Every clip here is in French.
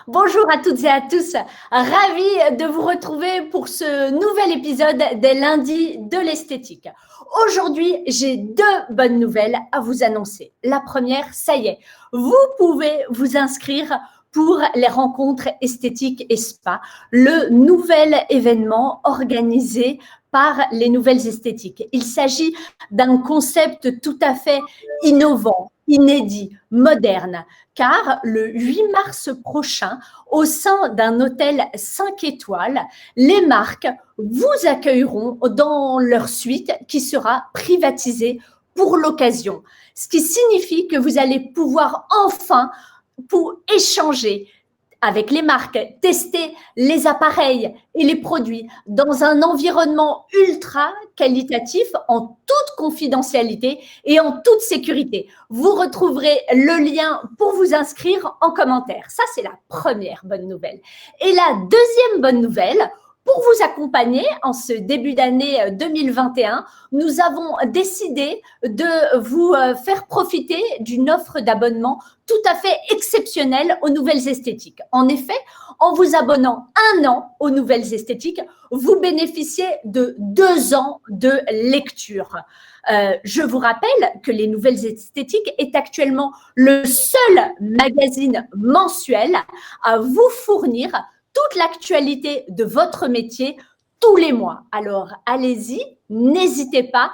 Bonjour à toutes et à tous, ravie de vous retrouver pour ce nouvel épisode des lundis de l'esthétique. Aujourd'hui, j'ai deux bonnes nouvelles à vous annoncer. La première, ça y est, vous pouvez vous inscrire pour les rencontres esthétiques et spa, le nouvel événement organisé par les nouvelles esthétiques. Il s'agit d'un concept tout à fait innovant, inédit, moderne, car le 8 mars prochain, au sein d'un hôtel 5 étoiles, les marques vous accueilleront dans leur suite qui sera privatisée pour l'occasion. Ce qui signifie que vous allez pouvoir enfin pour échanger avec les marques, tester les appareils et les produits dans un environnement ultra qualitatif en toute confidentialité et en toute sécurité. Vous retrouverez le lien pour vous inscrire en commentaire. Ça, c'est la première bonne nouvelle. Et la deuxième bonne nouvelle, pour vous accompagner en ce début d'année 2021, nous avons décidé de vous faire profiter d'une offre d'abonnement tout à fait exceptionnelle aux nouvelles esthétiques. En effet, en vous abonnant 1 an aux nouvelles esthétiques, vous bénéficiez de 2 ans de lecture. Je vous rappelle que les nouvelles esthétiques est actuellement le seul magazine mensuel à vous fournir toute l'actualité de votre métier tous les mois. Alors, allez-y, n'hésitez pas.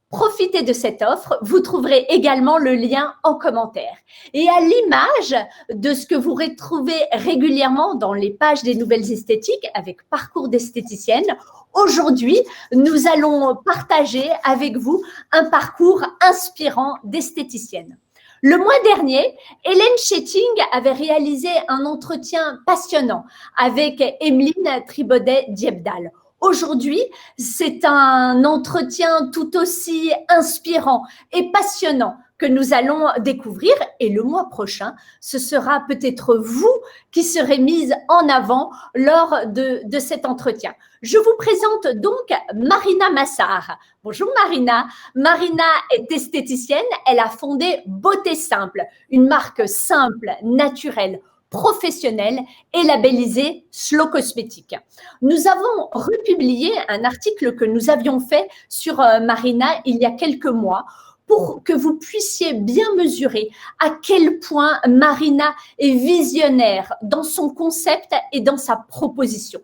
Profitez de cette offre. Vous trouverez également le lien en commentaire. Et à l'image de ce que vous retrouvez régulièrement dans les pages des nouvelles esthétiques avec Parcours d'esthéticienne, aujourd'hui, nous allons partager avec vous un parcours inspirant d'esthéticienne. Le mois dernier, Hélène Schetting avait réalisé un entretien passionnant avec Emeline Tribaudet-Diebdal. Aujourd'hui, c'est un entretien tout aussi inspirant et passionnant que nous allons découvrir. Et le mois prochain, ce sera peut-être vous qui serez mise en avant lors de cet entretien. Je vous présente donc Marina Massar. Bonjour Marina. Marina est esthéticienne. Elle a fondé Beauté Simple, une marque simple, naturelle, professionnelle et labellisée Slow Cosmétique. Nous avons republié un article que nous avions fait sur Marina il y a quelques mois pour que vous puissiez bien mesurer à quel point Marina est visionnaire dans son concept et dans sa proposition.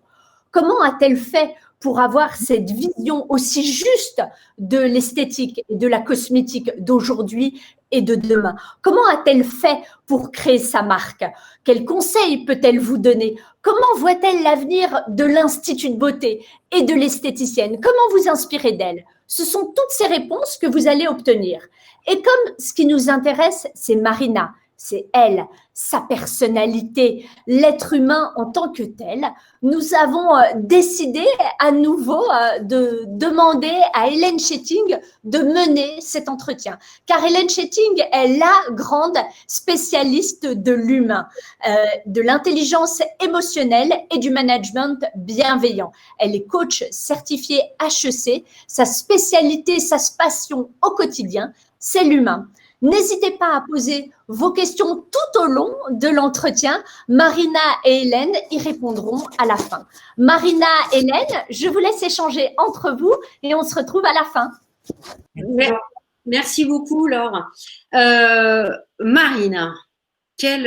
Comment a-t-elle fait pour avoir cette vision aussi juste de l'esthétique et de la cosmétique d'aujourd'hui et de demain? Comment a-t-elle fait pour créer sa marque? Quels conseils peut-elle vous donner? Comment voit-elle l'avenir de l'Institut de beauté et de l'esthéticienne? Comment vous inspirez d'elle? Ce sont toutes ces réponses que vous allez obtenir. Et comme ce qui nous intéresse, c'est Marina, c'est elle, sa personnalité, l'être humain en tant que tel, nous avons décidé à nouveau de demander à Hélène Schetting de mener cet entretien. Car Hélène Schetting est la grande spécialiste de l'humain, de l'intelligence émotionnelle et du management bienveillant. Elle est coach certifiée HEC. Sa spécialité, sa passion au quotidien, c'est l'humain. N'hésitez pas à poser vos questions tout au long de l'entretien. Marina et Hélène y répondront à la fin. Marina, Hélène, je vous laisse échanger entre vous et on se retrouve à la fin. Merci beaucoup, Laure. Marina, quel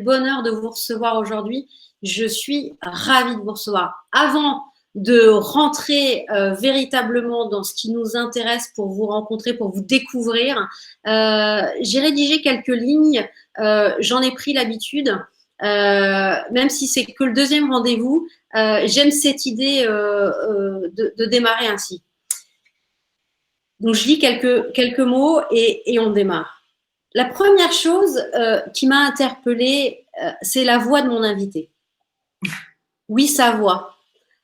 bonheur de vous recevoir aujourd'hui. Je suis ravie de vous recevoir. Avant de rentrer véritablement dans ce qui nous intéresse pour vous rencontrer, pour vous découvrir, j'ai rédigé quelques lignes. J'en ai pris l'habitude. Même si c'est que le deuxième rendez-vous, j'aime cette idée de démarrer ainsi. Donc, je lis quelques mots et on démarre. La première chose qui m'a interpellée, c'est la voix de mon invité. Oui, sa voix.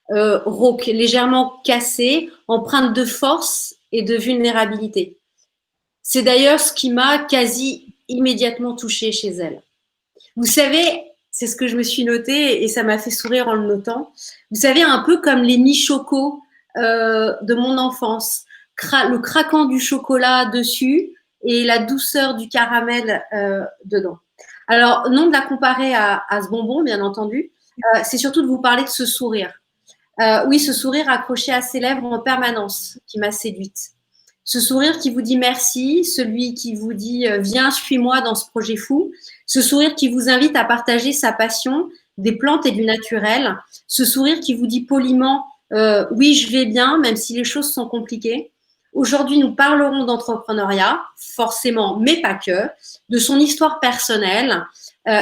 Rauque, légèrement cassée, empreinte de force et de vulnérabilité. C'est d'ailleurs ce qui m'a quasi immédiatement touchée chez elle. Vous savez, c'est ce que je me suis noté et ça m'a fait sourire en le notant. Vous savez, un peu comme les mi-chocos de mon enfance. Le craquant du chocolat dessus et la douceur du caramel dedans. Alors, non de la comparer à ce bonbon, bien entendu, c'est surtout de vous parler de ce sourire. Oui, ce sourire accroché à ses lèvres en permanence qui m'a séduite. Ce sourire qui vous dit merci, celui qui vous dit viens, suis-moi dans ce projet fou, ce sourire qui vous invite à partager sa passion des plantes et du naturel, ce sourire qui vous dit poliment oui, je vais bien, même si les choses sont compliquées. Aujourd'hui, nous parlerons d'entrepreneuriat, forcément, mais pas que, de son histoire personnelle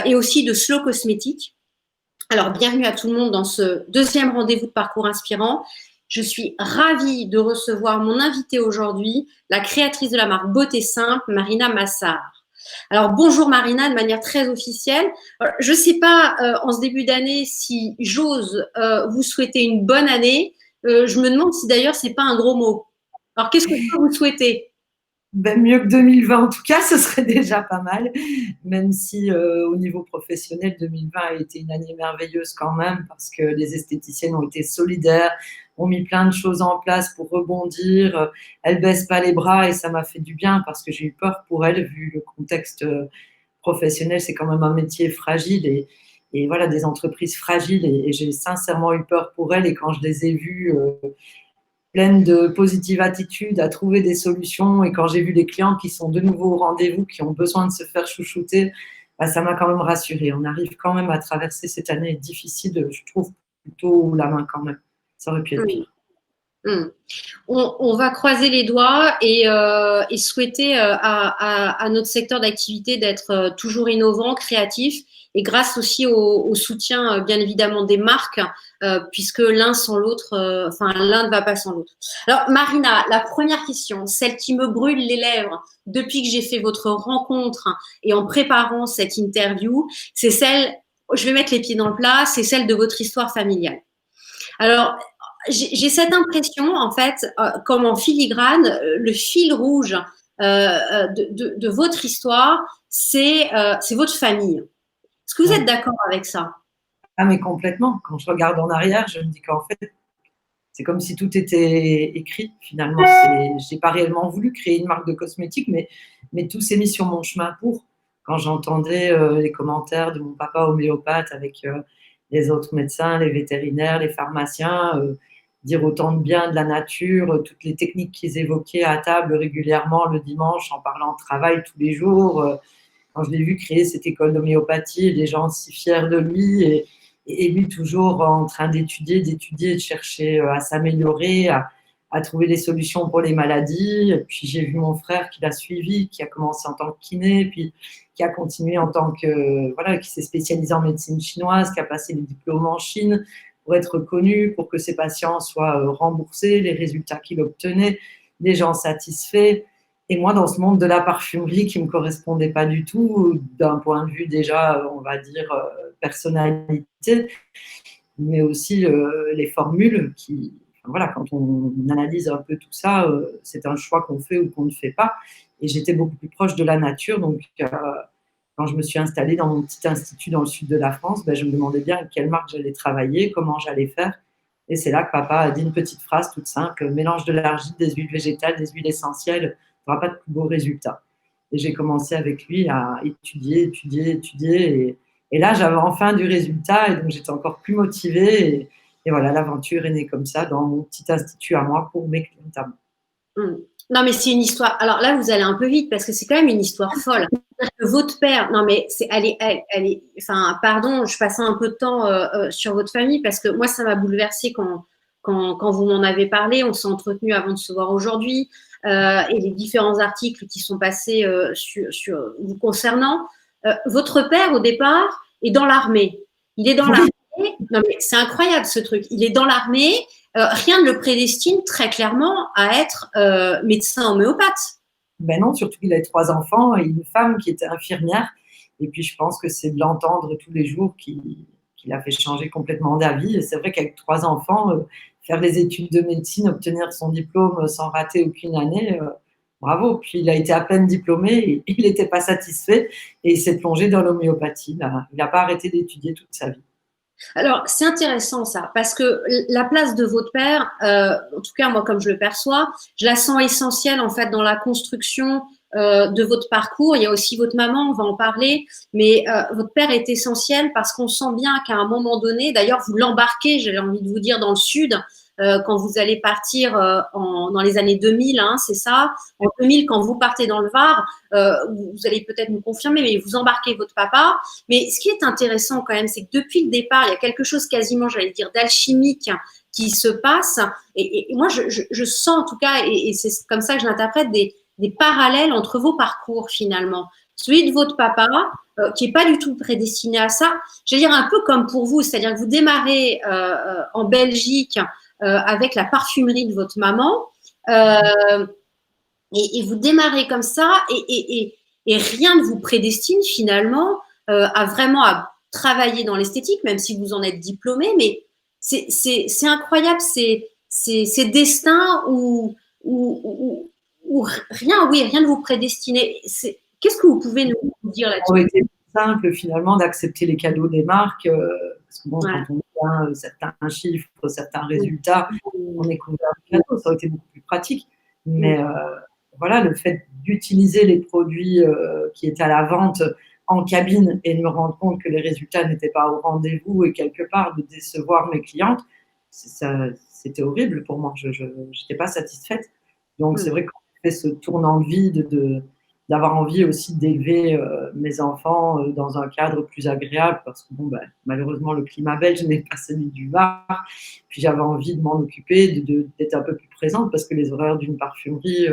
et aussi de Slow Cosmétique. Alors, bienvenue à tout le monde dans ce deuxième rendez-vous de Parcours Inspirant. Je suis ravie de recevoir mon invitée aujourd'hui, la créatrice de la marque Beauté Simple, Marina Massart. Alors, bonjour Marina, de manière très officielle. Je ne sais pas, en ce début d'année, si j'ose vous souhaiter une bonne année. Je me demande si d'ailleurs, ce n'est pas un gros mot. Alors, qu'est-ce que je peux vous souhaiter? Ben, mieux que 2020, en tout cas, ce serait déjà pas mal, même si au niveau professionnel, 2020 a été une année merveilleuse quand même, parce que les esthéticiennes ont été solidaires, ont mis plein de choses en place pour rebondir, elles baissent pas les bras et ça m'a fait du bien parce que j'ai eu peur pour elles, vu le contexte professionnel, c'est quand même un métier fragile et voilà, des entreprises fragiles et j'ai sincèrement eu peur pour elles et quand je les ai vues pleine de positive attitude, à trouver des solutions. Et quand j'ai vu les clients qui sont de nouveau au rendez-vous, qui ont besoin de se faire chouchouter, bah, ça m'a quand même rassurée. On arrive quand même à traverser cette année difficile, je trouve, plutôt la main quand même. Ça aurait pu être pire. On va croiser les doigts et souhaiter à notre secteur d'activité d'être toujours innovant, créatif et grâce aussi au soutien bien évidemment des marques puisque l'un sans l'autre, l'un ne va pas sans l'autre. Alors Marina, la première question, celle qui me brûle les lèvres depuis que j'ai fait votre rencontre et en préparant cette interview, c'est celle, je vais mettre les pieds dans le plat, c'est celle de votre histoire familiale. Alors, j'ai cette impression, en fait, comme en filigrane, le fil rouge de votre histoire, c'est votre famille. Est-ce que vous êtes d'accord avec ça? Ah, mais complètement. Quand je regarde en arrière, je me dis qu'en fait, c'est comme si tout était écrit, finalement. Je n'ai pas réellement voulu créer une marque de cosmétiques, mais tout s'est mis sur mon chemin pour. Quand j'entendais les commentaires de mon papa homéopathe avec les autres médecins, les vétérinaires, les pharmaciens, dire autant de bien de la nature, toutes les techniques qu'ils évoquaient à table régulièrement le dimanche en parlant de travail tous les jours. Quand je l'ai vu créer cette école d'homéopathie, les gens si fiers de lui et lui toujours en train d'étudier, de chercher à s'améliorer, à trouver des solutions pour les maladies. Puis j'ai vu mon frère qui l'a suivi, qui a commencé en tant que kiné, puis qui a continué en tant que, voilà, qui s'est spécialisé en médecine chinoise, qui a passé les diplômes en Chine pour être connu, pour que ses patients soient remboursés, les résultats qu'il obtenait, les gens satisfaits. Et moi, dans ce monde de la parfumerie qui ne me correspondait pas du tout, d'un point de vue déjà, on va dire, personnalité, mais aussi les formules qui, voilà, quand on analyse un peu tout ça, c'est un choix qu'on fait ou qu'on ne fait pas. Et j'étais beaucoup plus proche de la nature, donc quand je me suis installée dans mon petit institut dans le sud de la France, ben, je me demandais bien avec quelle marque j'allais travailler, comment j'allais faire. Et c'est là que papa a dit une petite phrase toute simple, mélange de l'argile, des huiles végétales, des huiles essentielles, tu n'auras pas de plus beaux résultats. Et j'ai commencé avec lui à étudier. Et là, j'avais enfin du résultat et donc j'étais encore plus motivée. Et voilà, l'aventure est née comme ça dans mon petit institut à moi pour mes clients notamment. Non, mais c'est une histoire. Alors là, vous allez un peu vite parce que c'est quand même une histoire folle. Que votre père, non, mais elle est, enfin, pardon, je passe un peu de temps sur votre famille parce que moi, ça m'a bouleversée quand vous m'en avez parlé. On s'est entretenu avant de se voir aujourd'hui et les différents articles qui sont passés sur vous concernant. Votre père, au départ, est dans l'armée. Il est dans l'armée. Non, mais c'est incroyable ce truc. Il est dans l'armée. Rien ne le prédestine très clairement à être médecin homéopathe. Ben non, surtout qu'il avait 3 enfants et une femme qui était infirmière. Et puis, je pense que c'est de l'entendre tous les jours qui l'a fait changer complètement d'avis. Et c'est vrai qu'avec 3 enfants, faire les études de médecine, obtenir son diplôme sans rater aucune année, bravo. Puis, il a été à peine diplômé et il n'était pas satisfait et il s'est plongé dans l'homéopathie. Il n'a pas arrêté d'étudier toute sa vie. Alors, c'est intéressant ça, parce que la place de votre père, en tout cas moi comme je le perçois, je la sens essentielle en fait dans la construction de votre parcours. Il y a aussi votre maman, on va en parler, mais votre père est essentiel parce qu'on sent bien qu'à un moment donné, d'ailleurs, vous l'embarquez, j'ai envie de vous dire, dans le sud, quand vous allez partir dans les années 2000, hein, c'est ça. En 2000, quand vous partez dans le Var, vous allez peut-être nous confirmer, mais vous embarquez votre papa. Mais ce qui est intéressant quand même, c'est que depuis le départ, il y a quelque chose quasiment, j'allais dire, d'alchimique qui se passe. Et moi, je sens en tout cas, et c'est comme ça que je l'interprète, des parallèles entre vos parcours finalement. Celui de votre papa, qui n'est pas du tout prédestiné à ça, je vais dire un peu comme pour vous, c'est-à-dire que vous démarrez en Belgique avec la parfumerie de votre maman, et vous démarrez comme ça, et rien ne vous prédestine finalement à travailler dans l'esthétique, même si vous en êtes diplômé, mais c'est incroyable, ces destins où rien ne vous prédestinait. Qu'est-ce que vous pouvez nous dire là-dessus? Ça aurait été plus simple finalement d'accepter les cadeaux des marques, parce que bon, Ouais. quand on a certains chiffres, certains résultats, on est couvert de cadeaux, ça aurait été beaucoup plus pratique. Mais voilà, le fait d'utiliser les produits qui étaient à la vente en cabine et de me rendre compte que les résultats n'étaient pas au rendez-vous et quelque part de décevoir mes clientes, c'était horrible pour moi. Je n'étais pas satisfaite. Donc c'est vrai qu'on fait ce tournant de vie d'avoir envie aussi d'élever mes enfants dans un cadre plus agréable parce que bon, malheureusement le climat belge n'est pas celui du Var. Puis j'avais envie de m'en occuper, d'être un peu plus présente parce que les horaires d'une parfumerie,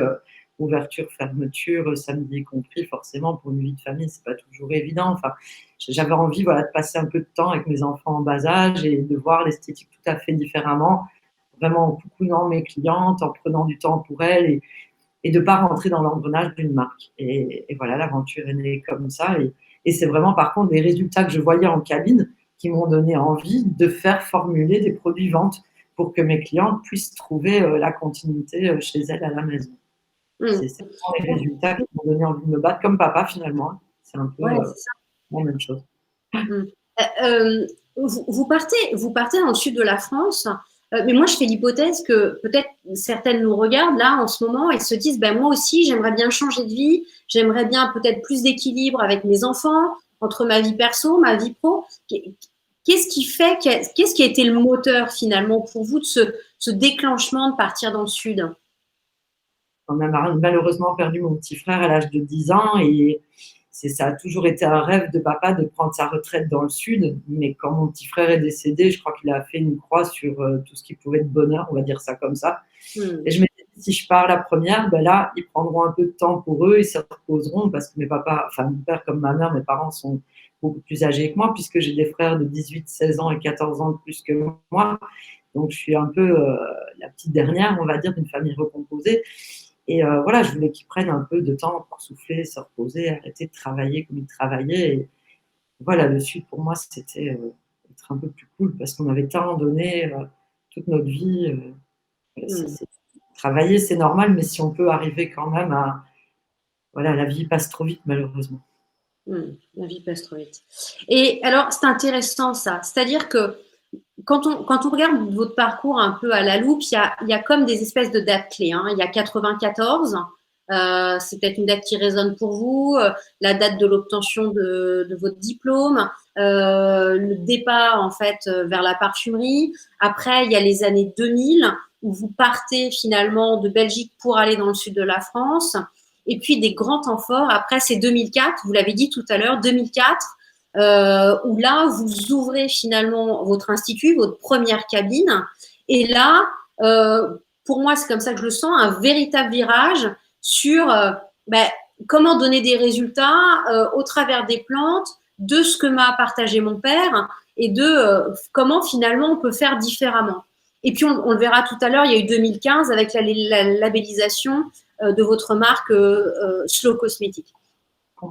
ouverture, fermeture, samedi compris, forcément pour une vie de famille c'est pas toujours évident. Enfin, j'avais envie voilà, de passer un peu de temps avec mes enfants en bas âge et de voir l'esthétique tout à fait différemment, vraiment en coucounant mes clientes, en prenant du temps pour elles et de ne pas rentrer dans l'engrenage d'une marque. Et voilà, l'aventure est née comme ça. Et c'est vraiment, par contre, des résultats que je voyais en cabine qui m'ont donné envie de faire formuler des produits ventes pour que mes clientes puissent trouver la continuité chez elles à la maison. C'est vraiment les résultats qui m'ont donné envie de me battre comme papa, finalement. C'est un peu la même chose. Vous partez dans le sud de la France, mais moi je fais l'hypothèse que peut-être certaines nous regardent là en ce moment et se disent moi aussi j'aimerais bien changer de vie, j'aimerais bien peut-être plus d'équilibre avec mes enfants, entre ma vie perso, ma vie pro. Qu'est-ce qui a été le moteur finalement pour vous de ce déclenchement de partir dans le sud? On a malheureusement perdu mon petit frère à l'âge de 10 ans et ça a toujours été un rêve de papa de prendre sa retraite dans le sud. Mais quand mon petit frère est décédé, je crois qu'il a fait une croix sur tout ce qui pouvait être bonheur, on va dire ça comme ça. Et je me dis, si je pars la première, là, ils prendront un peu de temps pour eux, ils se reposeront parce que mon père comme ma mère, mes parents sont beaucoup plus âgés que moi puisque j'ai des frères de 18, 16 ans et 14 ans de plus que moi. Donc, je suis un peu la petite dernière, on va dire, d'une famille recomposée. Et voilà, je voulais qu'ils prennent un peu de temps pour souffler, se reposer, arrêter de travailler comme ils travaillaient. Et voilà, le Sud, pour moi, c'était être un peu plus cool parce qu'on avait tant donné toute notre vie. Travailler, c'est normal, mais si on peut arriver quand même à… Voilà, la vie passe trop vite, malheureusement. La vie passe trop vite. Et alors, c'est intéressant ça. C'est-à-dire que quand on regarde votre parcours un peu à la loupe, il y a comme des espèces de dates clés. Il y a 94, c'est peut-être une date qui résonne pour vous, la date de l'obtention de votre diplôme, le départ en fait vers la parfumerie. Après, il y a les années 2000 où vous partez finalement de Belgique pour aller dans le sud de la France. Et puis des grands temps forts. Après, c'est 2004, vous l'avez dit tout à l'heure, 2004. Où là, vous ouvrez finalement votre institut, votre première cabine. Et là, pour moi, c'est comme ça que je le sens, un véritable virage sur comment donner des résultats au travers des plantes, de ce que m'a partagé mon père et de comment finalement on peut faire différemment. Et puis, on le verra tout à l'heure, il y a eu 2015 avec la labellisation de votre marque Slow Cosmétique.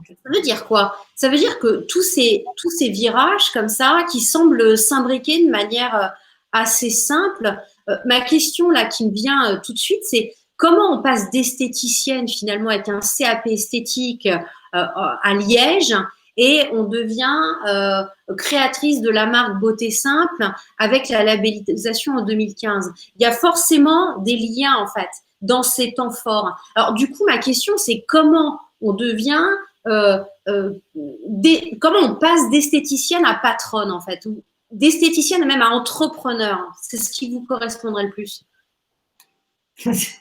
Ça veut dire quoi? Ça veut dire que tous ces virages comme ça, qui semblent s'imbriquer de manière assez simple, ma question là qui me vient tout de suite, c'est comment on passe d'esthéticienne finalement avec un CAP esthétique à Liège et on devient créatrice de la marque Beauté Simple avec la labellisation en 2015. Il y a forcément des liens en fait. dans ces temps forts. Alors du coup, ma question, c'est comment on devient, comment on passe d'esthéticienne à patronne en fait, ou d'esthéticienne même à entrepreneur. C'est ce qui vous correspondrait le plus?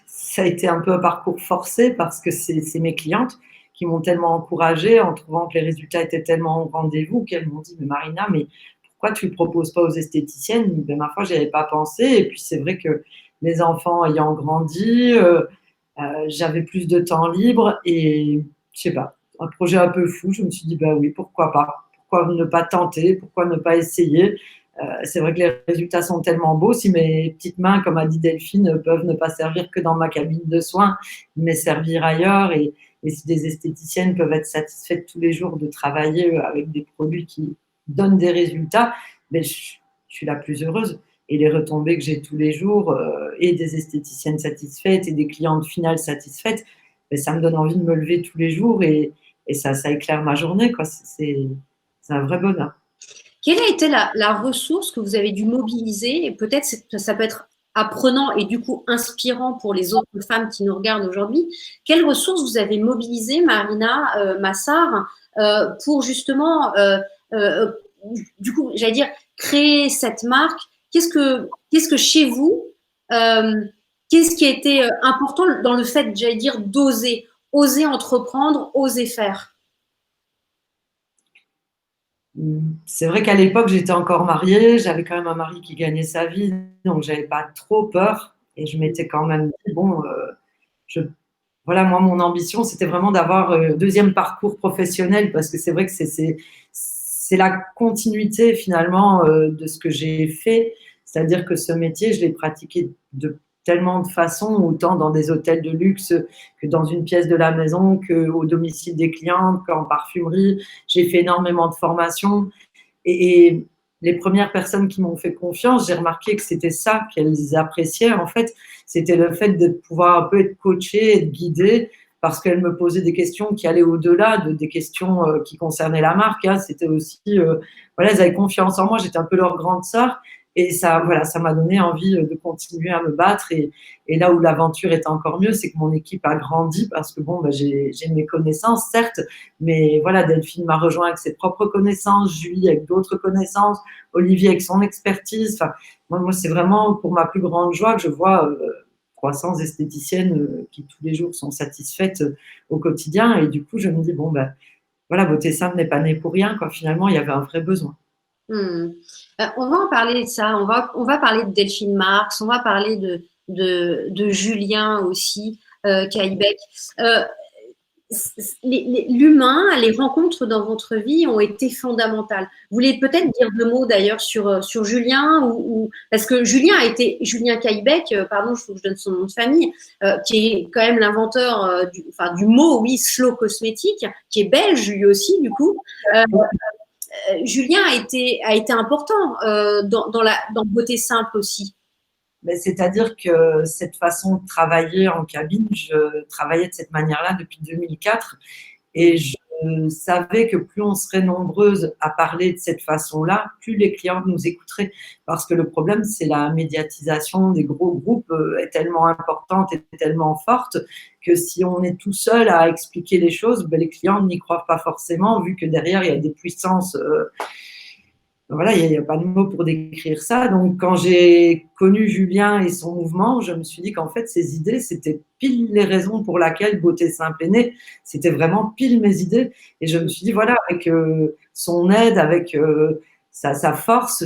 Ça a été un peu un parcours forcé parce que c'est mes clientes qui m'ont tellement encouragée en trouvant que les résultats étaient tellement au rendez-vous qu'elles m'ont dit: «Mais Marina, mais pourquoi tu ne le proposes pas aux esthéticiennes?» Ben, ma foi, j'y avais pas pensé et puis c'est vrai que les enfants ayant grandi, j'avais plus de temps libre et je sais pas, un projet un peu fou. Je me suis dit: «Bah oui, pourquoi pas? Pourquoi ne pas tenter? Pourquoi ne pas essayer?» C'est vrai que les résultats sont tellement beaux. Si mes petites mains, comme a dit Delphine, peuvent ne pas servir que dans ma cabine de soins, mais servir ailleurs et si des esthéticiennes peuvent être satisfaites tous les jours de travailler avec des produits qui donnent des résultats, ben, je suis la plus heureuse. Et les retombées que j'ai tous les jours et des esthéticiennes satisfaites et des clientes finales satisfaites, ben, ça me donne envie de me lever tous les jours et ça éclaire ma journée, quoi. C'est un vrai bonheur. Quelle a été la ressource que vous avez dû mobiliser? Et peut-être ça peut être apprenant et du coup inspirant pour les autres femmes qui nous regardent aujourd'hui. Quelle ressource vous avez mobilisée, Marina Massart, pour justement, du coup, j'allais dire, créer cette marque? Qu'est-ce que chez vous, qu'est-ce qui a été important dans le fait, j'allais dire, oser entreprendre, oser faire? C'est vrai qu'à l'époque, j'étais encore mariée, j'avais quand même un mari qui gagnait sa vie, donc j'avais pas trop peur et je m'étais quand même dit, bon, voilà, moi, mon ambition, c'était vraiment d'avoir un deuxième parcours professionnel parce que c'est vrai que c'est la continuité finalement de ce que j'ai fait, c'est-à-dire que ce métier, je l'ai pratiqué de tellement de façons, autant dans des hôtels de luxe que dans une pièce de la maison, qu'au domicile des clients, qu'en parfumerie. J'ai fait énormément de formations et les premières personnes qui m'ont fait confiance, j'ai remarqué que c'était ça qu'elles appréciaient en fait, c'était le fait de pouvoir un peu être coachée, être guidée, parce qu'elles me posaient des questions qui allaient au-delà des questions qui concernaient la marque. Hein. C'était aussi, voilà, elles avaient confiance en moi, j'étais un peu leur grande sœur. Et ça, voilà, ça m'a donné envie de continuer à me battre. Et là où l'aventure est encore mieux, c'est que mon équipe a grandi parce que bon, bah, j'ai mes connaissances, certes, mais voilà, Delphine m'a rejoint avec ses propres connaissances, Julie avec d'autres connaissances, Olivier avec son expertise. Enfin, moi c'est vraiment pour ma plus grande joie que je vois 300 esthéticiennes qui tous les jours sont satisfaites au quotidien. Et du coup, je me dis, bon, ben, voilà, Beauté Simple n'est pas née pour rien, quoi. Finalement, il y avait un vrai besoin. On va en parler de ça, on va parler de Delphine Marx, on va parler de Julien aussi, Caïbec. L'humain, les rencontres dans votre vie ont été fondamentales. Vous voulez peut-être dire deux mots d'ailleurs sur Julien parce que Julien a été Julien Caïbec, pardon, il faut que je donne son nom de famille, qui est quand même l'inventeur du mot, oui, slow cosmétique, qui est belge lui aussi du coup. Julien a été important dans Beauté Simple aussi. C'est-à-dire que cette façon de travailler en cabine, je travaillais de cette manière-là depuis 2004 et je savais que plus on serait nombreuses à parler de cette façon-là, plus les clients nous écouteraient. Parce que le problème, c'est la médiatisation des gros groupes est tellement importante et tellement forte que si on est tout seul à expliquer les choses, ben, les clients n'y croient pas forcément, vu que derrière, il y a des puissances. Voilà, il n'y a pas de mots pour décrire ça. Donc, quand j'ai connu Julien et son mouvement, je me suis dit qu'en fait, ses idées, c'était pile les raisons pour lesquelles Beauté Simple est née. C'était vraiment pile mes idées. Et je me suis dit, voilà, avec son aide, avec sa force,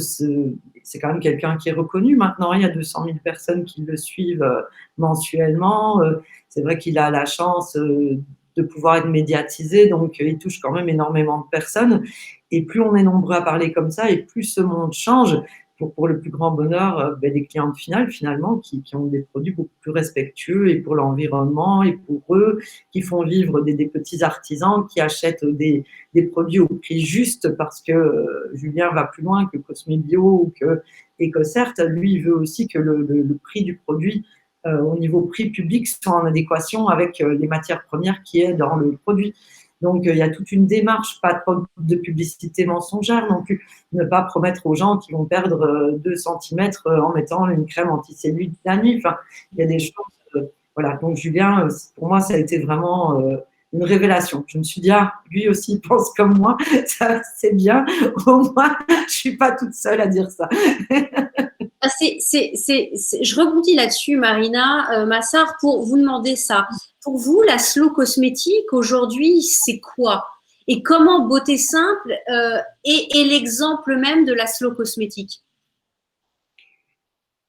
c'est quand même quelqu'un qui est reconnu maintenant. Il y a 200 000 personnes qui le suivent mensuellement. C'est vrai qu'il a la chance de pouvoir être médiatisé, donc il touche quand même énormément de personnes. Et plus on est nombreux à parler comme ça, et plus ce monde change pour le plus grand bonheur des clientes finales, finalement, qui ont des produits beaucoup plus respectueux et pour l'environnement et pour eux, qui font vivre des petits artisans, qui achètent des produits au prix juste parce que Julien va plus loin que Cosmebio ou que EcoCert. Lui, il veut aussi que le prix du produit au niveau prix public soit en adéquation avec les matières premières qui est dans le produit. Donc, il y a toute une démarche, pas de publicité mensongère non plus, ne pas promettre aux gens qu'ils vont perdre 2 cm en mettant une crème anti-cellulite la nuit. Enfin, il y a des choses voilà, donc Julien, pour moi, ça a été vraiment une révélation. Je me suis dit, ah, lui aussi pense comme moi, ça, c'est bien, au moins, je ne suis pas toute seule à dire ça. Ah, je rebondis là-dessus, Marina Massard, pour vous demander ça. Pour vous, la slow cosmétique aujourd'hui, c'est quoi? Et comment Beauté Simple est l'exemple même de la slow cosmétique?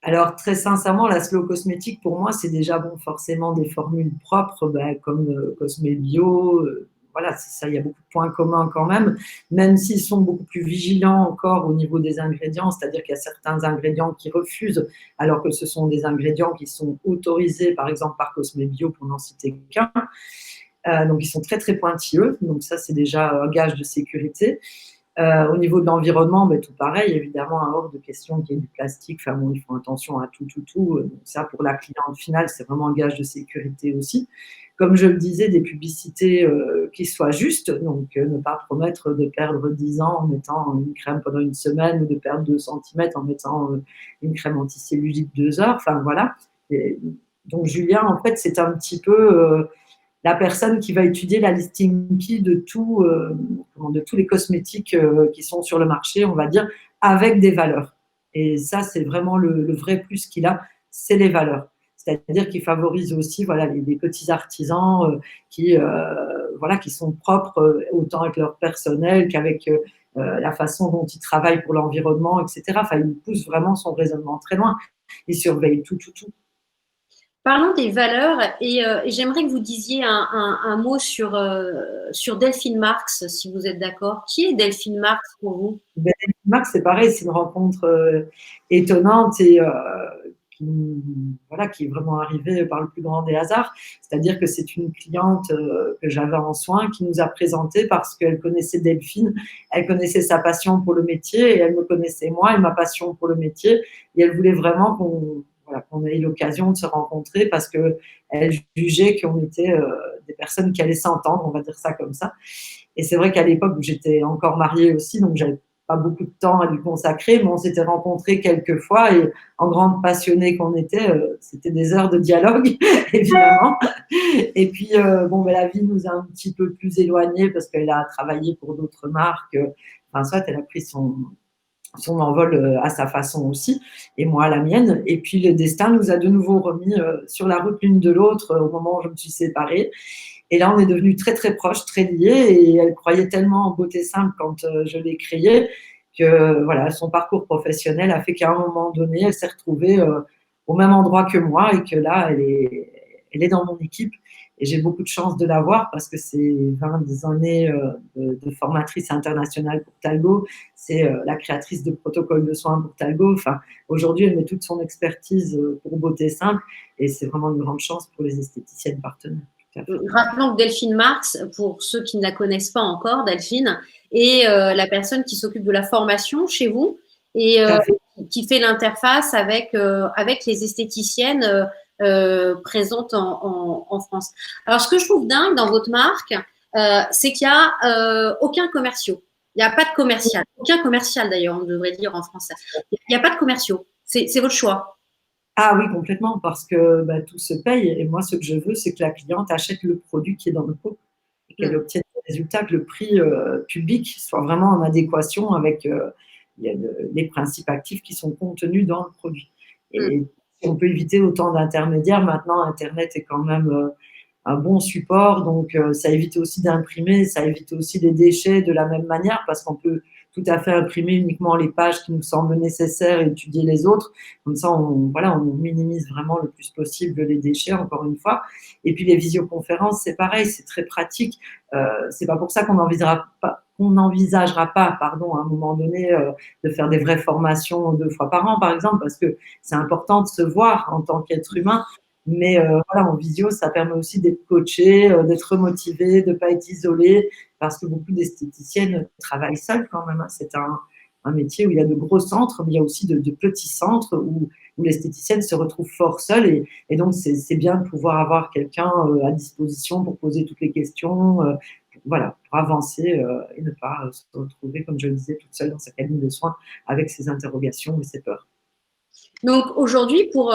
Alors, très sincèrement, la slow cosmétique, pour moi, c'est déjà bon, forcément des formules propres, comme Cosme Bio. Voilà, c'est ça, il y a beaucoup de points communs quand même s'ils sont beaucoup plus vigilants encore au niveau des ingrédients, c'est-à-dire qu'il y a certains ingrédients qui refusent, alors que ce sont des ingrédients qui sont autorisés, par exemple, par Cosme Bio, pour n'en citer qu'un. Donc, ils sont très, très pointilleux. Donc, ça, c'est déjà un gage de sécurité. Au niveau de l'environnement, tout pareil, évidemment, hors de question qu'il y ait du plastique. Enfin bon, ils font attention à tout. Donc ça, pour la cliente finale, c'est vraiment un gage de sécurité aussi. Comme je le disais, des publicités qui soient justes, donc ne pas promettre de perdre 10 ans en mettant une crème pendant une semaine ou de perdre 2 centimètres en mettant une crème anticellulite 2 heures. Enfin voilà. Et donc Julien, en fait, c'est un petit peu la personne qui va étudier la listing key de tous les cosmétiques qui sont sur le marché, on va dire, avec des valeurs. Et ça, c'est vraiment le vrai plus qu'il a, c'est les valeurs. C'est-à-dire qu'il favorise aussi voilà, les petits artisans qui sont propres autant avec leur personnel qu'avec la façon dont ils travaillent pour l'environnement, etc. Enfin, il pousse vraiment son raisonnement très loin. Il surveille tout. Parlons des valeurs et j'aimerais que vous disiez un mot sur Delphine Marx, si vous êtes d'accord. Qui est Delphine Marx pour vous? Delphine Marx, c'est pareil, c'est une rencontre étonnante et qui est vraiment arrivée par le plus grand des hasards. C'est-à-dire que c'est une cliente que j'avais en soins qui nous a présenté parce qu'elle connaissait Delphine, elle connaissait sa passion pour le métier et elle me connaissait moi et ma passion pour le métier. Et elle voulait vraiment qu'on ait l'occasion de se rencontrer parce qu'elle jugeait qu'on était des personnes qui allaient s'entendre, on va dire ça comme ça. Et c'est vrai qu'à l'époque où j'étais encore mariée aussi, donc j'avais pas beaucoup de temps à lui consacrer, mais on s'était rencontrés quelques fois et en grande passionnée qu'on était, c'était des heures de dialogue, évidemment. Et puis, la vie nous a un petit peu plus éloignés parce qu'elle a travaillé pour d'autres marques. Enfin, soit elle a pris son envol à sa façon aussi, et moi à la mienne. Et puis, le destin nous a de nouveau remis sur la route l'une de l'autre au moment où je me suis séparée. Et là, on est devenus très, très proches, très liés. Et elle croyait tellement en Beauté Simple quand je l'ai créée que voilà, son parcours professionnel a fait qu'à un moment donné, elle s'est retrouvée au même endroit que moi et que là, elle est dans mon équipe. Et j'ai beaucoup de chance de l'avoir parce que c'est 20 années de formatrice internationale pour Talgo. C'est la créatrice de protocoles de soins pour Talgo. Enfin, aujourd'hui, elle met toute son expertise pour Beauté Simple et c'est vraiment une grande chance pour les esthéticiennes partenaires. Rappelons que Delphine Marx, pour ceux qui ne la connaissent pas encore, Delphine est la personne qui s'occupe de la formation chez vous et qui fait l'interface avec les esthéticiennes présentes en France. Alors, ce que je trouve dingue dans votre marque, c'est qu'il n'y a aucun commercial. Il n'y a pas de commercial. Aucun commercial, d'ailleurs, on devrait dire en français. Il n'y a pas de commerciaux. C'est votre choix. Ah oui, complètement, parce que tout se paye. Et moi, ce que je veux, c'est que la cliente achète le produit qui est dans le pot et qu'elle obtienne le résultat, que le prix public soit vraiment en adéquation avec les principes actifs qui sont contenus dans le produit. Et si on peut éviter autant d'intermédiaires, maintenant, Internet est quand même un bon support. Donc, ça évite aussi d'imprimer, ça évite aussi les déchets de la même manière parce qu'on peut tout à fait imprimer uniquement les pages qui nous semblent nécessaires et étudier les autres. Comme ça, on minimise vraiment le plus possible les déchets, encore une fois. Et puis, les visioconférences, c'est pareil, c'est très pratique. C'est pas pour ça qu'on n'envisagera pas, à un moment donné, de faire des vraies formations 2 fois par an, par exemple, parce que c'est important de se voir en tant qu'être humain. Mais en visio, ça permet aussi d'être coaché, d'être remotivé, de ne pas être isolé, parce que beaucoup d'esthéticiennes travaillent seules quand même. C'est un métier où il y a de gros centres, mais il y a aussi de petits centres où l'esthéticienne se retrouve fort seule. Et donc, c'est bien de pouvoir avoir quelqu'un à disposition pour poser toutes les questions, pour avancer et ne pas se retrouver, comme je le disais, toute seule dans sa cabine de soins avec ses interrogations et ses peurs. Donc aujourd'hui, pour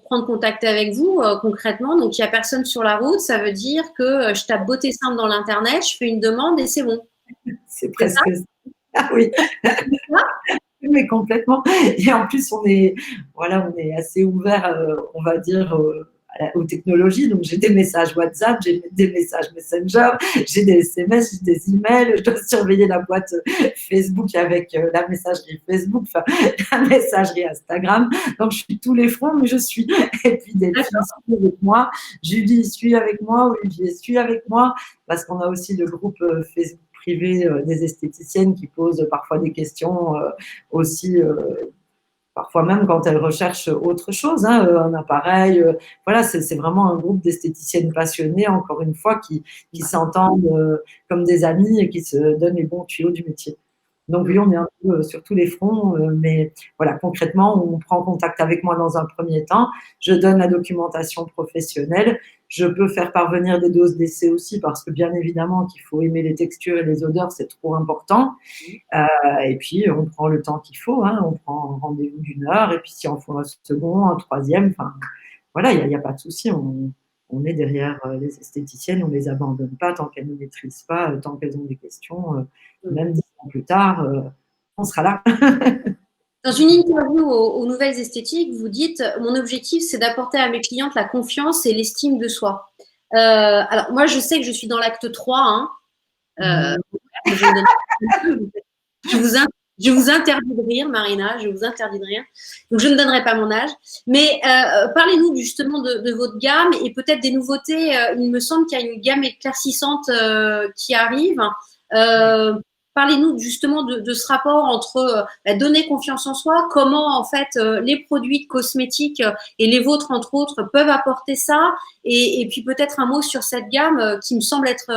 prendre contact avec vous concrètement, donc il n'y a personne sur la route, ça veut dire que je tape beauté simple dans l'internet, je fais une demande et c'est bon. C'est presque ça. Ah oui, mais complètement. Et en plus, on est assez ouvert, on va dire, aux technologies. Donc, j'ai des messages WhatsApp, j'ai des messages Messenger, j'ai des SMS, j'ai des emails. Je dois surveiller la boîte Facebook avec la messagerie Facebook, enfin, la messagerie Instagram. Donc, je suis tous les fronts, mais je suis. Et puis, Delphine suit avec moi, Julie suit avec moi, Olivier suit avec moi, parce qu'on a aussi le groupe Facebook privé des esthéticiennes qui posent parfois des questions aussi, parfois même quand elles recherchent autre chose, hein, un appareil. Voilà, c'est vraiment un groupe d'esthéticiennes passionnées, encore une fois, qui s'entendent comme des amis et qui se donnent les bons tuyaux du métier. Donc oui, on est un peu sur tous les fronts, mais voilà, concrètement, on prend contact avec moi dans un premier temps, je donne la documentation professionnelle, je peux faire parvenir des doses d'essai aussi parce que bien évidemment qu'il faut aimer les textures et les odeurs, c'est trop important. Et puis on prend le temps qu'il faut, hein, on prend un rendez-vous d'1 heure et puis si on faut un second, un troisième, enfin voilà, il n'y a pas de souci, on est derrière les esthéticiennes, on ne les abandonne pas tant qu'elles ne maîtrisent pas, tant qu'elles ont des questions, même 10 ans plus tard, on sera là. Dans une interview aux Nouvelles Esthétiques, vous dites « Mon objectif, c'est d'apporter à mes clientes la confiance et l'estime de soi. » Alors, moi, je sais que je suis dans l'acte 3. Hein. Je vous interdis de rire, Marina, je vous interdis de rire. Donc, je ne donnerai pas mon âge. Mais parlez-nous justement de votre gamme et peut-être des nouveautés. Il me semble qu'il y a une gamme éclaircissante qui arrive. Parlez-nous justement de ce rapport entre donner confiance en soi, comment en fait les produits cosmétiques et les vôtres entre autres peuvent apporter ça, et puis peut-être un mot sur cette gamme qui me semble être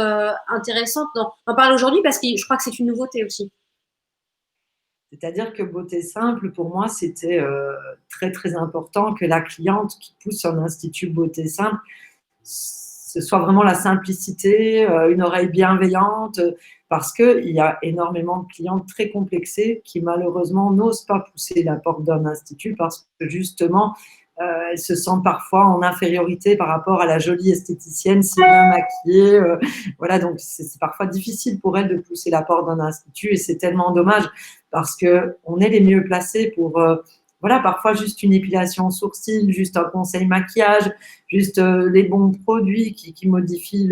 intéressante d'en parler aujourd'hui parce que je crois que c'est une nouveauté aussi. C'est-à-dire que beauté simple, pour moi, c'était très très important que la cliente qui pousse un institut beauté simple, ce soit vraiment la simplicité, une oreille bienveillante, parce qu'il y a énormément de clientes très complexées qui malheureusement n'osent pas pousser la porte d'un institut parce que justement, elles se sentent parfois en infériorité par rapport à la jolie esthéticienne si bien maquillée. Voilà, donc c'est parfois difficile pour elles de pousser la porte d'un institut et c'est tellement dommage parce qu'on est les mieux placés pour… voilà, parfois juste une épilation sourcil, juste un conseil maquillage, juste les bons produits qui modifient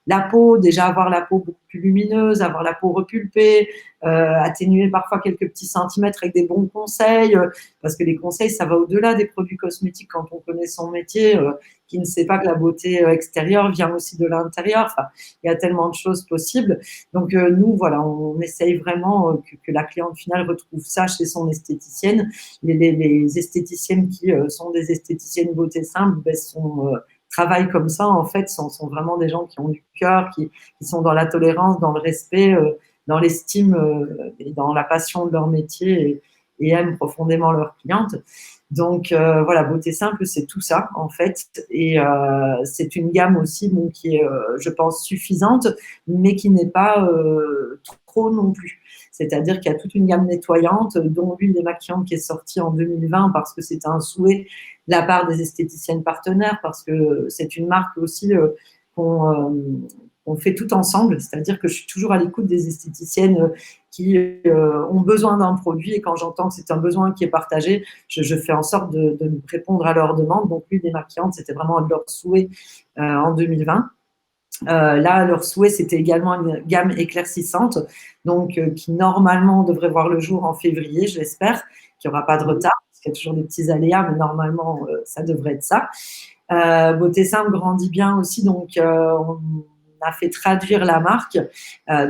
la peau, déjà avoir la peau beaucoup plus lumineuse, avoir la peau repulpée, atténuer parfois quelques petits centimètres avec des bons conseils, parce que les conseils, ça va au-delà des produits cosmétiques quand on connaît son métier, qui ne sait pas que la beauté extérieure vient aussi de l'intérieur. Enfin, il y a tellement de choses possibles. Donc nous, voilà, on essaye vraiment que la cliente finale retrouve ça chez son esthéticienne. Les esthéticiennes qui sont des esthéticiennes beauté simple, ben, travaillent comme ça, en fait, sont vraiment des gens qui ont du cœur, qui sont dans la tolérance, dans le respect, dans l'estime et dans la passion de leur métier et aiment profondément leurs clientes. Donc, voilà, beauté simple, c'est tout ça, en fait. Et c'est une gamme aussi bon, qui est, je pense, suffisante, mais qui n'est pas trop non plus. C'est-à-dire qu'il y a toute une gamme nettoyante, dont l'huile démaquillante qui est sortie en 2020 parce que c'était un souhait de la part des esthéticiennes partenaires, parce que c'est une marque aussi qu'on fait tout ensemble. C'est-à-dire que je suis toujours à l'écoute des esthéticiennes qui ont besoin d'un produit et quand j'entends que c'est un besoin qui est partagé, je fais en sorte de répondre à leurs demandes. Donc, l'huile démaquillante, c'était vraiment leur souhait en 2020. Là, leur souhait, c'était également une gamme éclaircissante, donc qui normalement devrait voir le jour en février, je l'espère, qu'il n'y aura pas de retard, parce qu'il y a toujours des petits aléas, mais normalement, ça devrait être ça. Beauté simple grandit bien aussi, donc on a fait traduire la marque.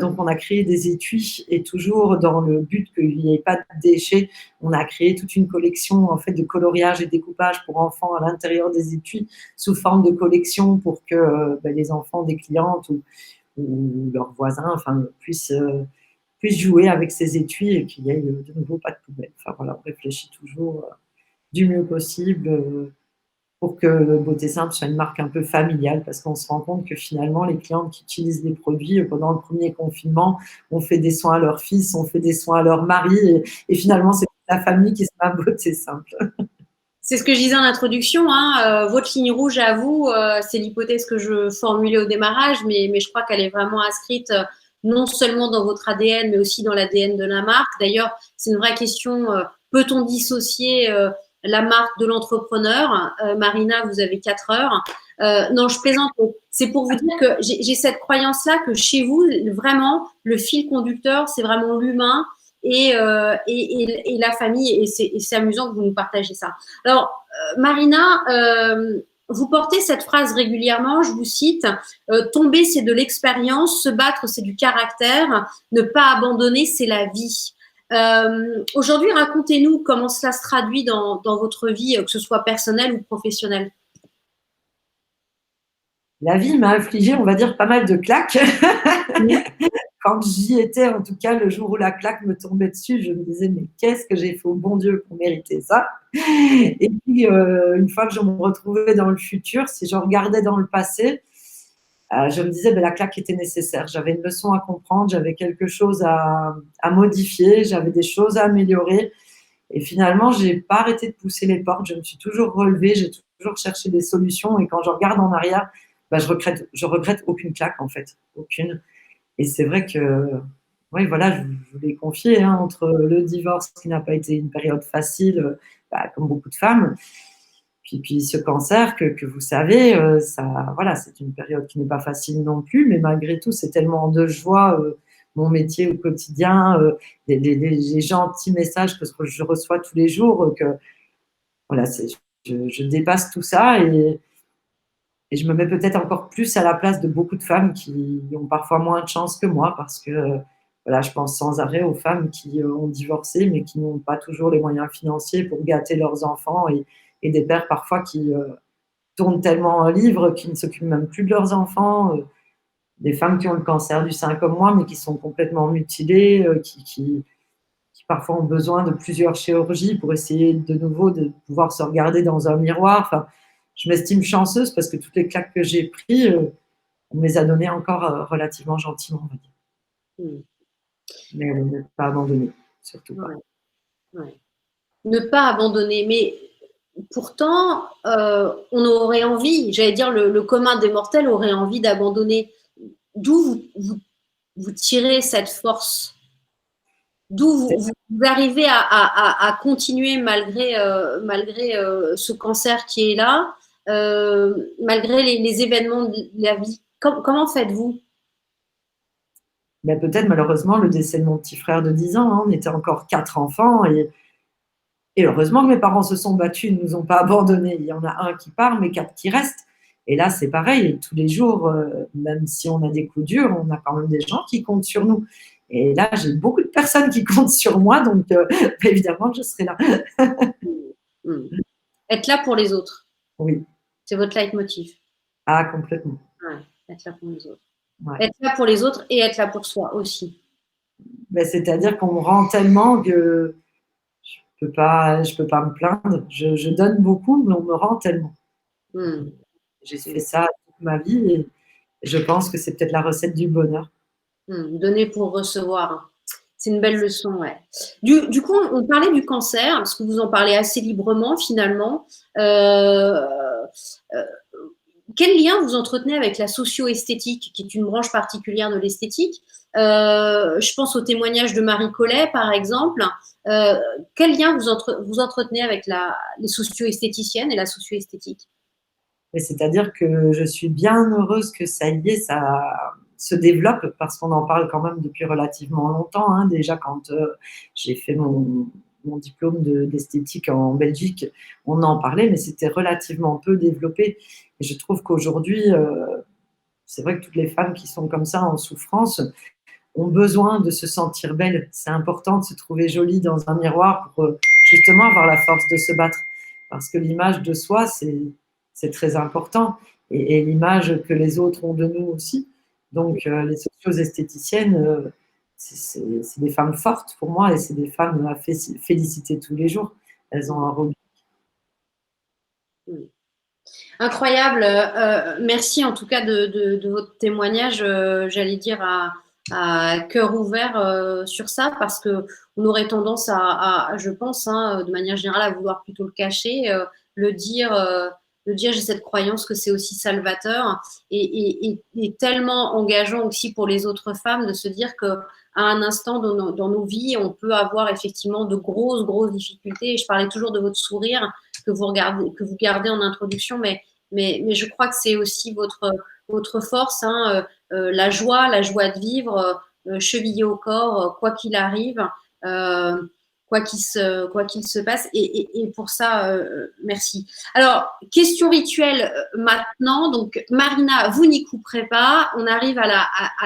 Donc, on a créé des étuis et toujours dans le but qu'il n'y ait pas de déchets, on a créé toute une collection en fait de coloriage et découpage pour enfants à l'intérieur des étuis sous forme de collection pour que les enfants des clientes ou leurs voisins enfin, puissent jouer avec ces étuis et qu'il y ait de nouveau pas de poubelle. Enfin, voilà, on réfléchit toujours du mieux possible pour que Beauté Simple soit une marque un peu familiale, parce qu'on se rend compte que finalement, les clientes qui utilisent les produits pendant le premier confinement ont fait des soins à leur fils, ont fait des soins à leur mari, et finalement, c'est la famille qui se met à Beauté Simple. C'est ce que je disais en introduction, hein, votre ligne rouge à vous, c'est l'hypothèse que je formulais au démarrage, mais je crois qu'elle est vraiment inscrite non seulement dans votre ADN, mais aussi dans l'ADN de la marque. D'ailleurs, c'est une vraie question, peut-on dissocier la marque de l'entrepreneur? Marina, vous avez 4 heures. Non, je plaisante. C'est pour vous dire que j'ai cette croyance-là que chez vous, vraiment, le fil conducteur, c'est vraiment l'humain et la famille. Et c'est amusant que vous nous partagez ça. Alors, Marina, vous portez cette phrase régulièrement, je vous cite, tomber c'est de l'expérience, se battre c'est du caractère, ne pas abandonner c'est la vie. Aujourd'hui, racontez-nous comment cela se traduit dans votre vie, que ce soit personnelle ou professionnelle. La vie m'a infligé, on va dire, pas mal de claques. Quand j'y étais, en tout cas, le jour où la claque me tombait dessus, je me disais, mais qu'est-ce que j'ai fait au bon Dieu pour mériter ça? Et puis, une fois que je me retrouvais dans le futur, si je regardais dans le passé, je me disais, ben, la claque était nécessaire. J'avais une leçon à comprendre, j'avais quelque chose à modifier, j'avais des choses à améliorer. Et finalement, je n'ai pas arrêté de pousser les portes. Je me suis toujours relevée, j'ai toujours cherché des solutions. Et quand je regarde en arrière, ben, je regrette aucune claque, en fait. Aucune. Et c'est vrai que, oui, voilà, je vous l'ai confié, hein, entre le divorce qui n'a pas été une période facile, bah, comme beaucoup de femmes, puis ce cancer que vous savez, ça, voilà, c'est une période qui n'est pas facile non plus, mais malgré tout, c'est tellement de joie, mon métier au quotidien, les gentils messages que je reçois tous les jours, que voilà, je dépasse tout ça et je me mets peut-être encore plus à la place de beaucoup de femmes qui ont parfois moins de chance que moi parce que voilà, je pense sans arrêt aux femmes qui ont divorcé mais qui n'ont pas toujours les moyens financiers pour gâter leurs enfants et des pères parfois qui tournent tellement un livre qu'ils ne s'occupent même plus de leurs enfants. Des femmes qui ont le cancer du sein comme moi mais qui sont complètement mutilées, qui parfois ont besoin de plusieurs chirurgies pour essayer de nouveau de pouvoir se regarder dans un miroir. Enfin, je m'estime chanceuse parce que toutes les claques que j'ai prises, on me les a données encore relativement gentiment, on va dire. Mais ne pas abandonner, surtout pas. Ouais, ouais. Ne pas abandonner, mais pourtant, on aurait envie, j'allais dire le commun des mortels aurait envie d'abandonner. D'où vous tirez cette force? D'où vous arrivez à continuer malgré ce cancer qui est là, malgré les événements de la vie. Comment faites-vous? Ben, peut-être malheureusement le décès de mon petit frère de 10 ans, hein, on était encore 4 enfants et heureusement que mes parents se sont battus, ils ne nous ont pas abandonnés. Il y en a un qui part, mais 4 qui restent. Et là, c'est pareil, tous les jours, même si on a des coups durs, on a quand même des gens qui comptent sur nous. Et là, j'ai beaucoup de personnes qui comptent sur moi, donc évidemment, je serai là. Être là pour les autres. Oui. C'est votre leitmotiv. Ah, complètement. Ouais, être là pour les autres. Ouais. Être là pour les autres et être là pour soi aussi. Ben, c'est-à-dire qu'on me rend tellement que je peux pas me plaindre. Je donne beaucoup, mais on me rend tellement. J'ai fait ça toute ma vie et je pense que c'est peut-être la recette du bonheur. Donner pour recevoir. C'est une belle leçon, ouais. Du coup, on parlait du cancer, parce que vous en parlez assez librement finalement. Quel lien vous entretenez avec la socio-esthétique, qui est une branche particulière de l'esthétique? Je pense au témoignage de Marie Collet, par exemple. Quel lien vous entretenez avec les socio-esthéticiennes et la socio-esthétique? C'est-à-dire que je suis bien heureuse que ça y est, ça se développe parce qu'on en parle quand même depuis relativement longtemps. Hein. Déjà, quand j'ai fait mon diplôme d'esthétique en Belgique, on en parlait, mais c'était relativement peu développé. Et je trouve qu'aujourd'hui, c'est vrai que toutes les femmes qui sont comme ça en souffrance ont besoin de se sentir belles. C'est important de se trouver jolie dans un miroir pour justement avoir la force de se battre. Parce que l'image de soi, c'est très important. Et l'image que les autres ont de nous aussi. Donc, les socio-esthéticiennes, c'est des femmes fortes pour moi et c'est des femmes à féliciter tous les jours. Elles ont un rôle. Incroyable. Merci en tout cas de votre témoignage, j'allais dire, à à cœur ouvert sur ça parce que on aurait tendance je pense, de manière générale, à vouloir plutôt le cacher, le dire. J'ai cette croyance que c'est aussi salvateur et tellement engageant aussi pour les autres femmes de se dire que à un instant dans nos vies, on peut avoir effectivement de grosses difficultés. Et je parlais toujours de votre sourire que vous gardez en introduction, mais je crois que c'est aussi votre force, la joie de vivre, chevillé au corps, quoi qu'il arrive, quoi qu'il se passe. Et pour ça, merci. Alors, question rituelle maintenant. Donc, Marina, vous n'y couperez pas. On arrive à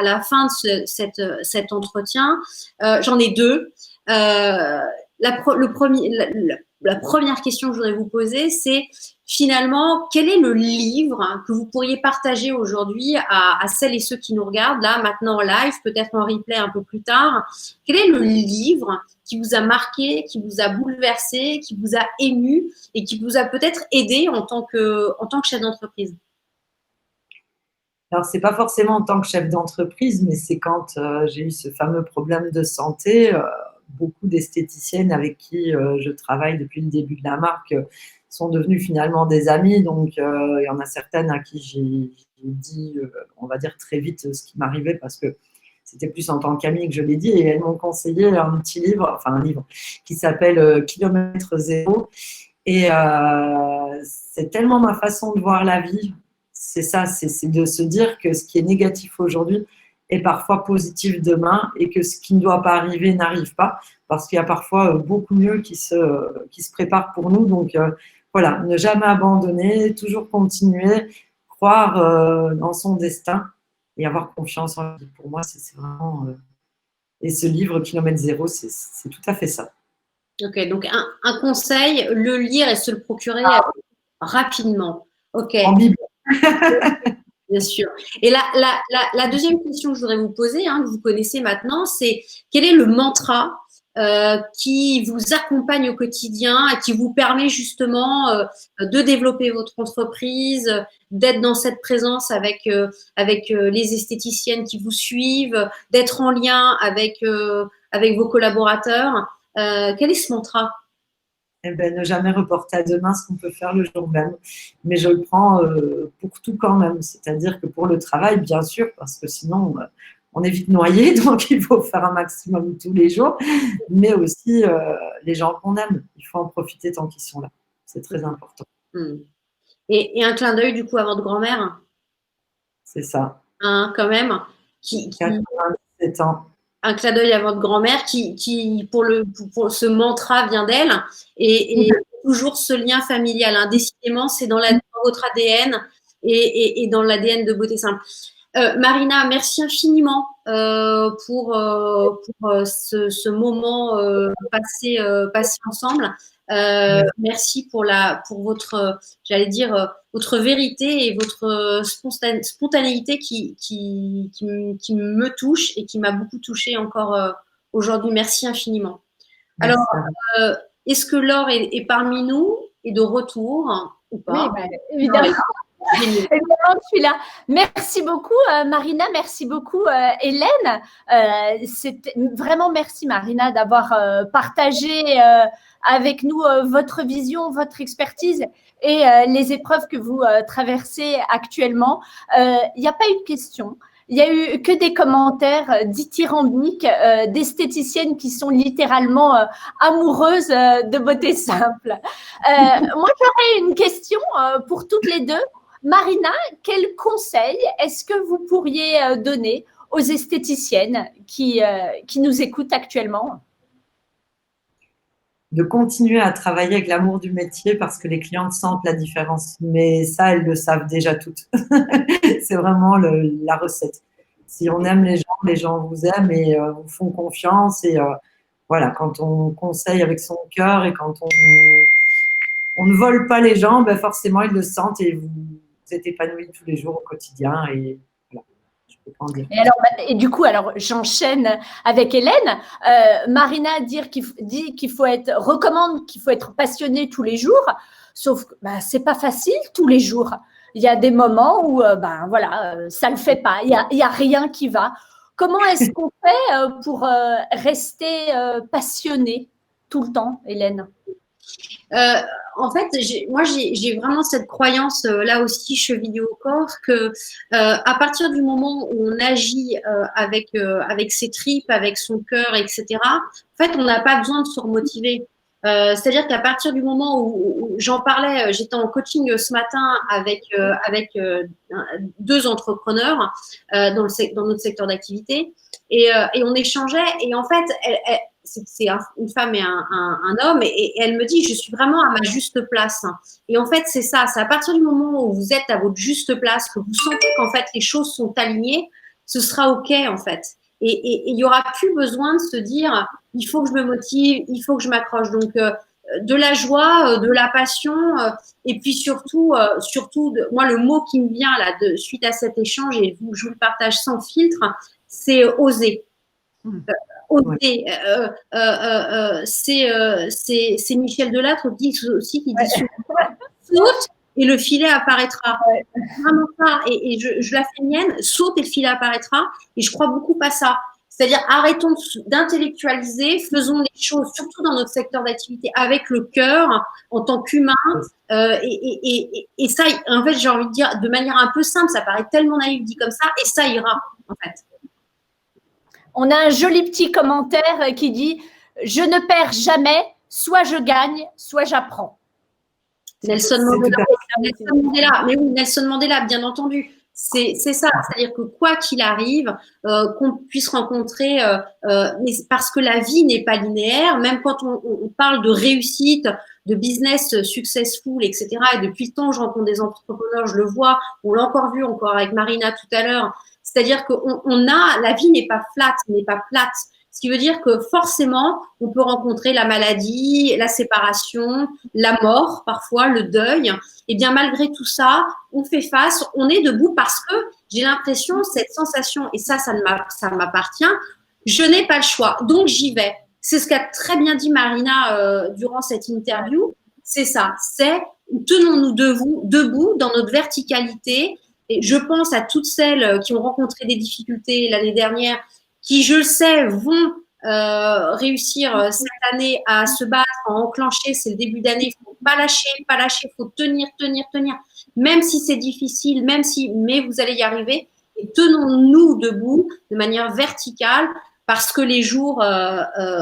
la fin de cet entretien. J'en ai deux. La première question que je voudrais vous poser, c'est finalement, quel est le livre que vous pourriez partager aujourd'hui à celles et ceux qui nous regardent, là, maintenant en live, peut-être en replay un peu plus tard? Quel est le livre qui vous a marqué, qui vous a bouleversé, qui vous a ému et qui vous a peut-être aidé en tant que chef d'entreprise? Alors, c'est pas forcément en tant que chef d'entreprise, mais c'est quand j'ai eu ce fameux problème de santé. Beaucoup d'esthéticiennes avec qui je travaille depuis le début de la marque sont devenues finalement des amies. Donc, il y en a certaines à qui j'ai dit, on va dire très vite ce qui m'arrivait parce que c'était plus en tant qu'amie que je l'ai dit. Et elles m'ont conseillé un petit livre, enfin un livre qui s'appelle Kilomètre Zéro. Et c'est tellement ma façon de voir la vie. C'est ça, c'est de se dire que ce qui est négatif aujourd'hui est parfois positif demain et que ce qui ne doit pas arriver n'arrive pas parce qu'il y a parfois beaucoup mieux qui se prépare pour nous. Donc voilà, ne jamais abandonner, toujours continuer, croire dans son destin et avoir confiance en lui. Pour moi, c'est vraiment… et ce livre, Kilomètre Zéro, c'est tout à fait ça. Ok, donc un conseil, le lire et se le procurer rapidement. Ok. En Bible. Bien sûr. Et la deuxième question que je voudrais vous poser, que vous connaissez maintenant, c'est quel est le mantra qui vous accompagne au quotidien et qui vous permet justement de développer votre entreprise, d'être dans cette présence avec les esthéticiennes qui vous suivent, d'être en lien avec vos collaborateurs. Quel est ce mantra? Eh ben, ne jamais reporter à demain ce qu'on peut faire le jour même. Mais je le prends pour tout quand même. C'est-à-dire que pour le travail, bien sûr, parce que sinon, on est vite noyé. Donc, il faut faire un maximum tous les jours. Mais aussi, les gens qu'on aime, il faut en profiter tant qu'ils sont là. C'est très important. Et un clin d'œil, du coup, à votre grand-mère? C'est ça. Quand même. 87 ans. Un clin d'œil à votre grand-mère qui pour ce mantra vient d'elle et toujours ce lien familial. Décidément, c'est dans votre ADN et dans l'ADN de Beauté Simple. Marina, merci infiniment pour ce moment passé ensemble. Merci pour votre, j'allais dire, votre vérité et votre spontanéité qui me touche et qui m'a beaucoup touchée encore aujourd'hui. Merci infiniment. Merci. Alors, est-ce que Laure est parmi nous et de retour ou pas? Oui, évidemment. Évidemment, je suis là. Merci beaucoup, Marina. Merci beaucoup, Hélène. Vraiment merci, Marina, d'avoir partagé avec nous votre vision, votre expertise et les épreuves que vous traversez actuellement. Il n'y a pas eu de questions. Il n'y a eu que des commentaires dithyrambiques d'esthéticiennes qui sont littéralement amoureuses de Beauté Simple. Moi, j'aurais une question pour toutes les deux. Marina, quel conseil est-ce que vous pourriez donner aux esthéticiennes qui nous écoutent actuellement? De continuer à travailler avec l'amour du métier parce que les clientes sentent la différence. Mais ça, elles le savent déjà toutes. C'est vraiment la recette. Si on aime les gens vous aiment et vous font confiance. Et voilà, quand on conseille avec son cœur et quand on ne vole pas les gens, ben forcément, ils le sentent et vous êtes épanouis tous les jours au quotidien. Et voilà, je peux pas en dire. Et du coup, j'enchaîne avec Hélène. Marina dit qu'il faut recommande qu'il faut être passionné tous les jours, sauf que c'est pas facile tous les jours. Il y a des moments où ça le fait pas. Il y a rien qui va. Comment est-ce qu'on fait pour rester passionné tout le temps, Hélène? En fait, moi, j'ai vraiment cette croyance là aussi chevillée au corps que à partir du moment où on agit avec ses tripes, avec son cœur, etc. En fait, on n'a pas besoin de se remotiver. C'est-à-dire qu'à partir du moment où j'en parlais, j'étais en coaching ce matin avec deux entrepreneurs dans notre secteur d'activité et on échangeait et en fait, c'est une femme et un homme et elle me dit je suis vraiment à ma juste place et en fait c'est ça, c'est à partir du moment où vous êtes à votre juste place que vous sentez qu'en fait les choses sont alignées, ce sera ok en fait et il y aura plus besoin de se dire il faut que je me motive, il faut que je m'accroche donc de la joie, de la passion et puis surtout moi le mot qui me vient là suite à cet échange et je vous le partage sans filtre, c'est oser. Oser. C'est Michel Delattre qui dit saute et le filet apparaîtra. Vraiment ça. Et je la fais mienne, saute et le filet apparaîtra. Et je crois beaucoup à ça. C'est-à-dire, arrêtons d'intellectualiser, faisons les choses, surtout dans notre secteur d'activité, avec le cœur, en tant qu'humain. Et ça, en fait, j'ai envie de dire, de manière un peu simple, ça paraît tellement naïf dit comme ça, et ça ira, en fait. On a un joli petit commentaire qui dit « Je ne perds jamais, soit je gagne, soit j'apprends ». Nelson Mandela. Mais oui, Nelson Mandela, bien entendu. C'est ça, c'est-à-dire que quoi qu'il arrive, qu'on puisse rencontrer, mais parce que la vie n'est pas linéaire, même quand on parle de réussite, de business successful, etc. Et depuis le temps, je rencontre des entrepreneurs, je le vois, on l'a encore vu avec Marina tout à l'heure. C'est-à-dire que la vie n'est pas flat, n'est pas plate. Ce qui veut dire que forcément, on peut rencontrer la maladie, la séparation, la mort, parfois le deuil. Et bien malgré tout ça, on fait face, on est debout parce que j'ai l'impression, cette sensation, et ça m'appartient, je n'ai pas le choix, donc j'y vais. C'est ce qu'a très bien dit Marina durant cette interview. C'est ça, c'est tenons-nous debout dans notre verticalité. Et je pense à toutes celles qui ont rencontré des difficultés l'année dernière, qui, je le sais, vont réussir cette année à se battre, à enclencher. C'est le début d'année. Il ne faut pas lâcher. Il faut tenir. Même si c'est difficile, mais vous allez y arriver. Et tenons-nous debout de manière verticale parce que les jours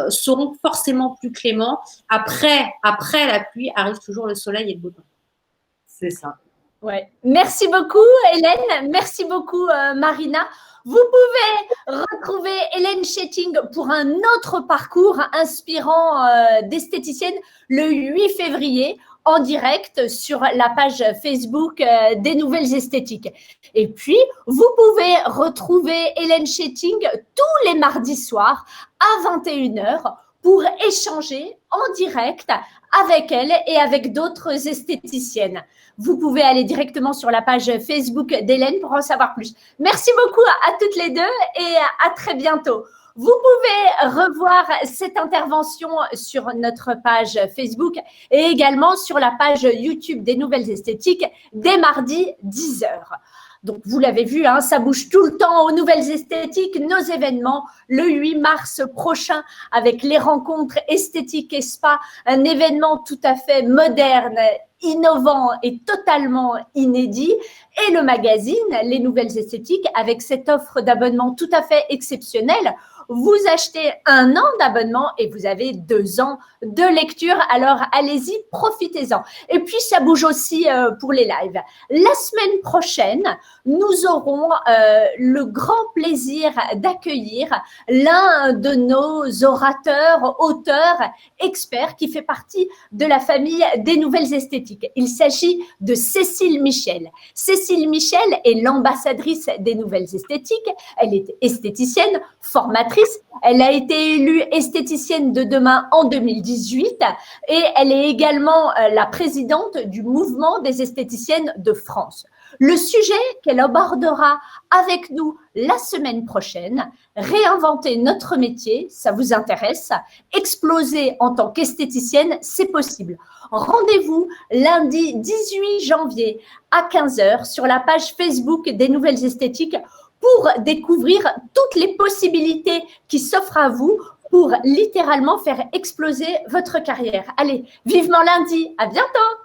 seront forcément plus cléments. Après la pluie arrive toujours le soleil et le beau temps. C'est ça. Ouais. Merci beaucoup, Hélène. Merci beaucoup, Marina. Vous pouvez retrouver Hélène Schetting pour un autre parcours inspirant d'esthéticienne le 8 février en direct sur la page Facebook des Nouvelles Esthétiques. Et puis, vous pouvez retrouver Hélène Schetting tous les mardis soirs à 21h pour échanger en direct avec elle et avec d'autres esthéticiennes. Vous pouvez aller directement sur la page Facebook d'Hélène pour en savoir plus. Merci beaucoup à toutes les deux et à très bientôt. Vous pouvez revoir cette intervention sur notre page Facebook et également sur la page YouTube des Nouvelles Esthétiques dès mardi 10h. Donc, vous l'avez vu, hein, ça bouge tout le temps aux Nouvelles Esthétiques, nos événements le 8 mars prochain avec les rencontres esthétiques et spa, un événement tout à fait moderne, innovant et totalement inédit, et le magazine Les Nouvelles Esthétiques avec cette offre d'abonnement tout à fait exceptionnelle. Vous achetez 1 an d'abonnement et vous avez 2 ans de lecture. Alors, allez-y, profitez-en. Et puis, ça bouge aussi pour les lives. La semaine prochaine, nous aurons le grand plaisir d'accueillir l'un de nos orateurs, auteurs, experts qui fait partie de la famille des Nouvelles Esthétiques. Il s'agit de Cécile Michel. Cécile Michel est l'ambassadrice des Nouvelles Esthétiques. Elle est esthéticienne, formatrice. Elle a été élue esthéticienne de demain en 2018 et elle est également la présidente du mouvement des esthéticiennes de France. Le sujet qu'elle abordera avec nous la semaine prochaine, réinventer notre métier, ça vous intéresse? Exploser en tant qu'esthéticienne, c'est possible. Rendez-vous lundi 18 janvier à 15h sur la page Facebook des Nouvelles Esthétiques pour découvrir toutes les possibilités qui s'offrent à vous pour littéralement faire exploser votre carrière. Allez, vivement lundi, à bientôt!